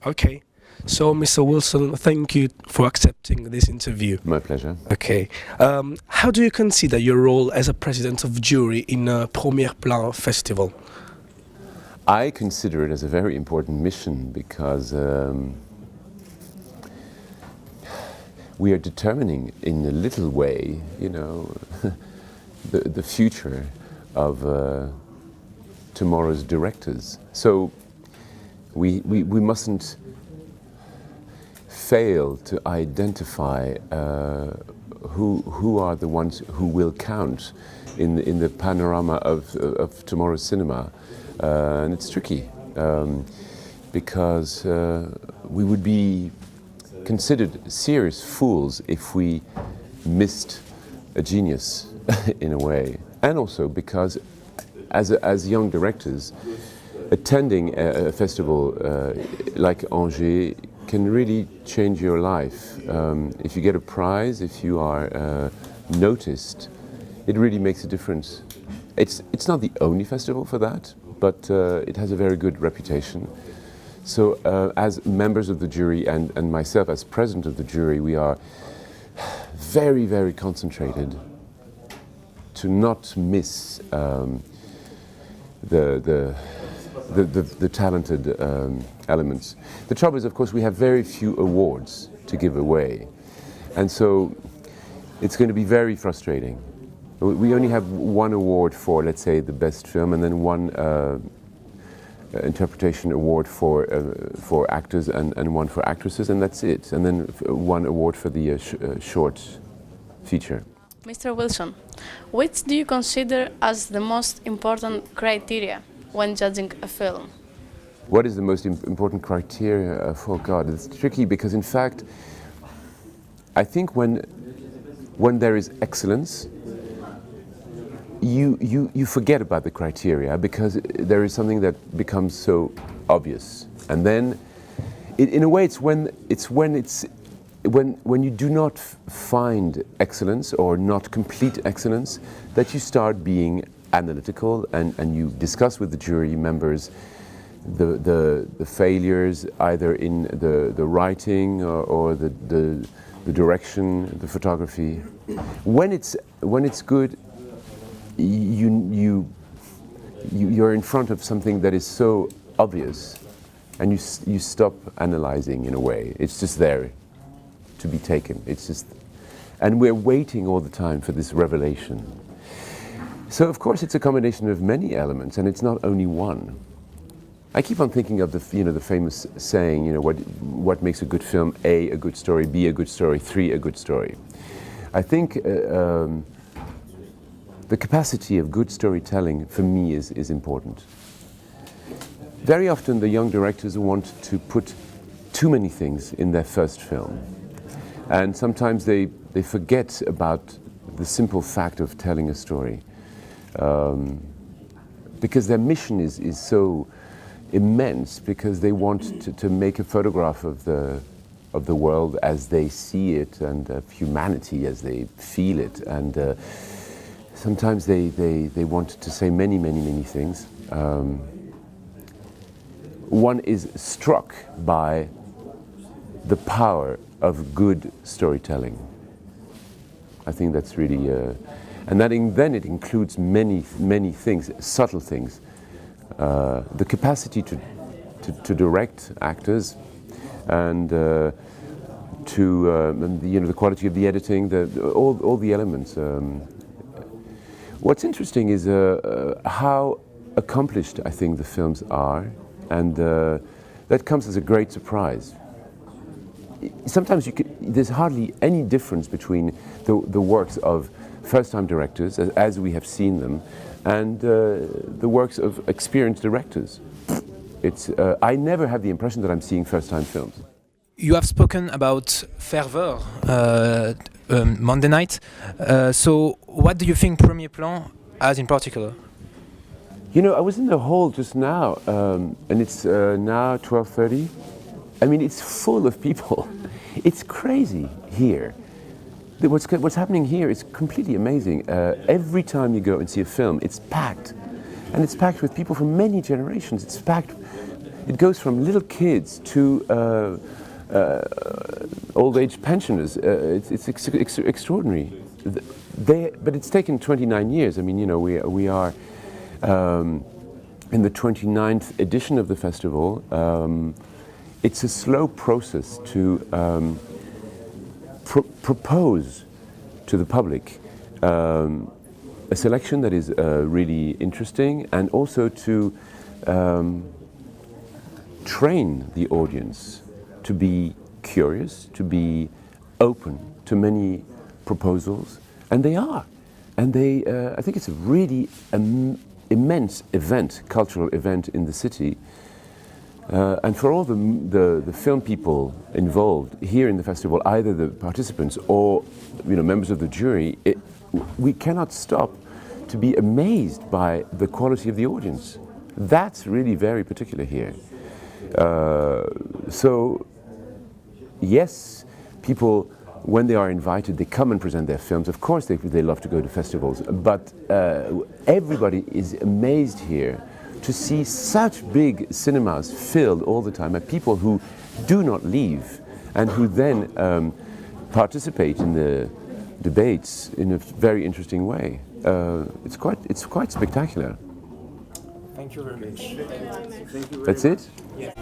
Okay. So, Mr. Wilson, thank you for accepting this interview. My pleasure. Okay. How do you consider your role as a president of jury in a Premier Plan festival? I consider it as a very important mission because we are determining in a little way, the future of tomorrow's directors. So we mustn't fail to identify who are the ones who will count in the panorama of tomorrow's cinema. And it's tricky because we would be considered serious fools if we missed a genius in a way. And also because as young directors, attending a festival like Angers can really change your life. If you get a prize, if you are noticed, it really makes a difference. It's not the only festival for that, but it has a very good reputation. So as members of the jury and myself as president of the jury, we are very, very concentrated to not miss the talented elements. The trouble is, of course, we have very few awards to give away, and so it's going to be very frustrating. We only have one award for, let's say, the best film, and then one interpretation award for actors and one for actresses, and that's it. And then one award for the short feature. Mr. Wilson, which do you consider as the most important criteria when judging a film? What is the most important criteria? Oh God, it's tricky because in fact, I think when there is excellence, you forget about the criteria because there is something that becomes so obvious, and then in a way it's when you do not find excellence or not complete excellence that you start being analytical and you discuss with the jury members the failures either in the writing or the direction, the photography. When it's good, you're in front of something that is so obvious, and you stop analyzing in a way. It's just there to be taken. And we're waiting all the time for this revelation. So of course it's a combination of many elements, and it's not only one. I keep on thinking of the famous saying, what makes a good film? A good story, B, a good story, 3, a good story. I think the capacity of good storytelling for me is important. Very often the young directors want to put too many things in their first film, and sometimes they forget about the simple fact of telling a story, because their mission is so immense, because they want to make a photograph of the world as they see it, and of humanity as they feel it, and sometimes they want to say many things. One is struck by the power of good storytelling. I think that's really, and then it includes many things, subtle things. The capacity to direct actors, and the quality of the editing, all the elements. What's interesting is how accomplished I think the films are, and that comes as a great surprise. Sometimes there's hardly any difference between the works of first-time directors, as we have seen them, and the works of experienced directors. I never have the impression that I'm seeing first-time films. You have spoken about fervor Monday night. So what do you think Premier Plan has in particular? I was in the hall just now, and it's now 12:30. I mean, it's full of people. It's crazy here. What's happening here is completely amazing. Every time you go and see a film, it's packed. And it's packed with people from many generations. It's packed It goes from little kids to old age pensioners. It's extraordinary. But it's taken 29 years. I mean, you know, we are in the 29th edition of the festival. It's a slow process to propose to the public a selection that is really interesting, and also to train the audience to be curious, to be open to many proposals, and they are. And they, I think it's a really immense event, cultural event in the city. And for all the film people involved here in the festival, either the participants or, you know, members of the jury, we cannot stop to be amazed by the quality of the audience. That's really very particular here. So, yes, people, when they are invited, they come and present their films. Of course, they love to go to festivals, but everybody is amazed here to see such big cinemas filled all the time by people who do not leave and who then participate in the debates in a very interesting way. It's quite spectacular. Thank you very much. That's it? Yeah.